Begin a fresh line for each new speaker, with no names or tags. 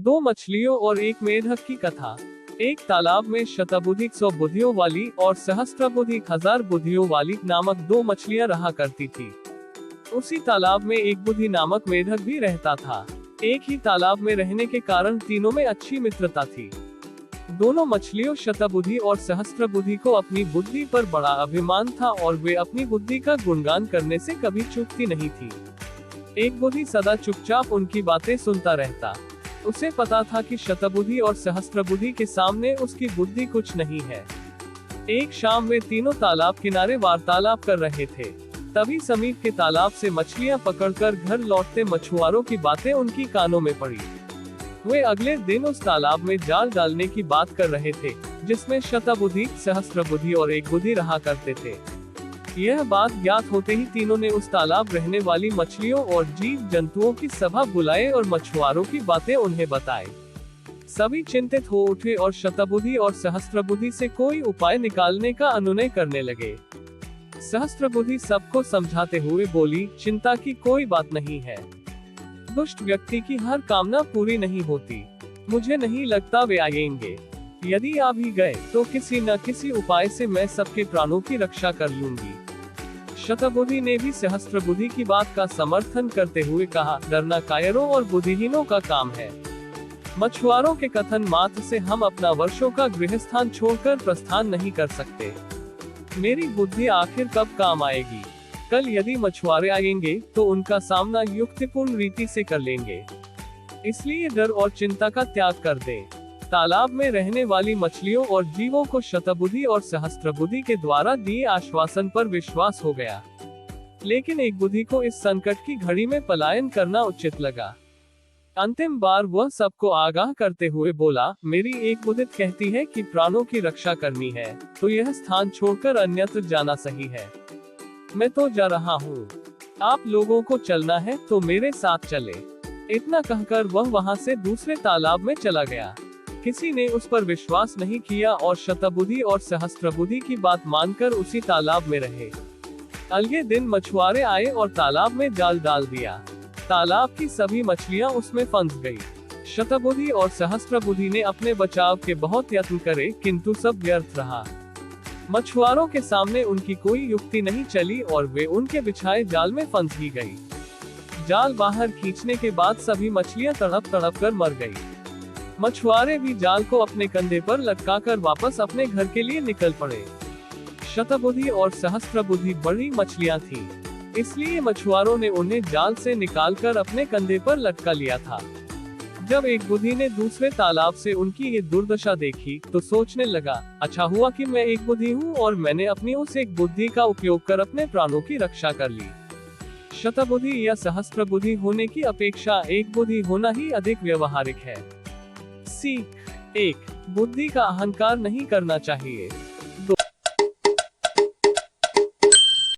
दो मछलियों और एक मेढक की कथा। एक तालाब में शतबुद्धि 100 बुद्धियों वाली और सहस्त्रबुद्धि 1000 बुद्धियों वाली नामक दो मछलियां रहा करती थी। उसी तालाब में एक बुद्धि नामक मेढक भी रहता था। एक ही तालाब में रहने के कारण तीनों में अच्छी मित्रता थी। दोनों मछलियों शतबुद्धि और सहस्त्रबुद्धि को अपनी बुद्धि पर बड़ा अभिमान था और वे अपनी बुद्धि का गुणगान करने से कभी चूकती नहीं थी। एक बुद्धि सदा चुपचाप उनकी बातें सुनता रहता। उसे पता था कि शतबुद्धि और सहस्त्रबुद्धि के सामने उसकी बुद्धि कुछ नहीं है। एक शाम वे तीनों तालाब किनारे वार्तालाप कर रहे थे। तभी समीप के तालाब से मछलियां पकड़कर घर लौटते मछुआरों की बातें उनकी कानों में पड़ी। वे अगले दिन उस तालाब में जाल डालने की बात कर रहे थे, जिसमें शतबुद्धि, सहस्त्रबुद्धि और एक बुद्धि रहा करते थे। यह बात ज्ञात होते ही तीनों ने उस तालाब रहने वाली मछलियों और जीव जंतुओं की सभा बुलाए और मछुआरों की बातें उन्हें बताए। सभी चिंतित हो उठे और शतबुद्धि और सहस्त्रबुद्धि से कोई उपाय निकालने का अनुनय करने लगे। सहस्त्रबुद्धि सबको समझाते हुए बोली, चिंता की कोई बात नहीं है। दुष्ट व्यक्ति की हर कामना पूरी नहीं होती। मुझे नहीं लगता वे आएंगे। यदि आ भी गए तो किसी न किसी उपाय से मैं सबके प्राणों की रक्षा कर लूंगी। शतबुद्धि ने भी सहस्त्रबुद्धि की बात का समर्थन करते हुए कहा, डरना कायरों और बुद्धिहीनों का काम है। मछुआरों के कथन मात्र से हम अपना वर्षों का गृहस्थान छोड़कर प्रस्थान नहीं कर सकते। मेरी बुद्धि आखिर कब काम आएगी? कल यदि मछुआरे आएंगे तो उनका सामना युक्तिपूर्ण रीति से कर लेंगे। इसलिए डर और चिंता का त्याग कर दें। तालाब में रहने वाली मछलियों और जीवों को शतबुद्धि और सहस्त्रबुद्धि के द्वारा दिए आश्वासन पर विश्वास हो गया। लेकिन एक बुद्धि को इस संकट की घड़ी में पलायन करना उचित लगा। अंतिम बार वह सबको आगाह करते हुए बोला, मेरी एक बुद्धि कहती है कि प्राणों की रक्षा करनी है तो यह स्थान छोड़कर अन्यत्र जाना सही है। मैं तो जा रहा हूँ। आप लोगों को चलना है तो मेरे साथ चले। इतना कहकर वह वहाँ से दूसरे तालाब में चला गया। किसी ने उस पर विश्वास नहीं किया और शतबुद्धि और सहस्त्रबुद्धि की बात मानकर उसी तालाब में रहे। अगले दिन मछुआरे आए और तालाब में जाल डाल दिया। तालाब की सभी मछलियां उसमें फंस गई। शतबुद्धि और सहस्त्रबुद्धि ने अपने बचाव के बहुत यत्न करे, किंतु सब व्यर्थ रहा। मछुआरों के सामने उनकी कोई युक्ति नहीं चली और वे उनके बिछाए जाल में फंस ही गई। जाल बाहर खींचने के बाद सभी मछलियां तड़प तड़प कर मर गई। मछुआरे भी जाल को अपने कंधे पर लटकाकर वापस अपने घर के लिए निकल पड़े। शतबुद्धि और सहस्त्रबुद्धि बड़ी मछलियां थीं, इसलिए मछुआरों ने उन्हें जाल से निकालकर अपने कंधे पर लटका लिया था। जब एक बुद्धि ने दूसरे तालाब से उनकी ये दुर्दशा देखी तो सोचने लगा, अच्छा हुआ कि मैं एक बुद्धि हूँ और मैंने अपनी उस एक बुद्धि का उपयोग कर अपने प्राणों की रक्षा कर ली। शतबुद्धि या सहस्त्रबुद्धि होने की अपेक्षा एक बुद्धि होना ही अधिक व्यवहारिक है। सीख 1, बुद्धि का अहंकार नहीं करना चाहिए।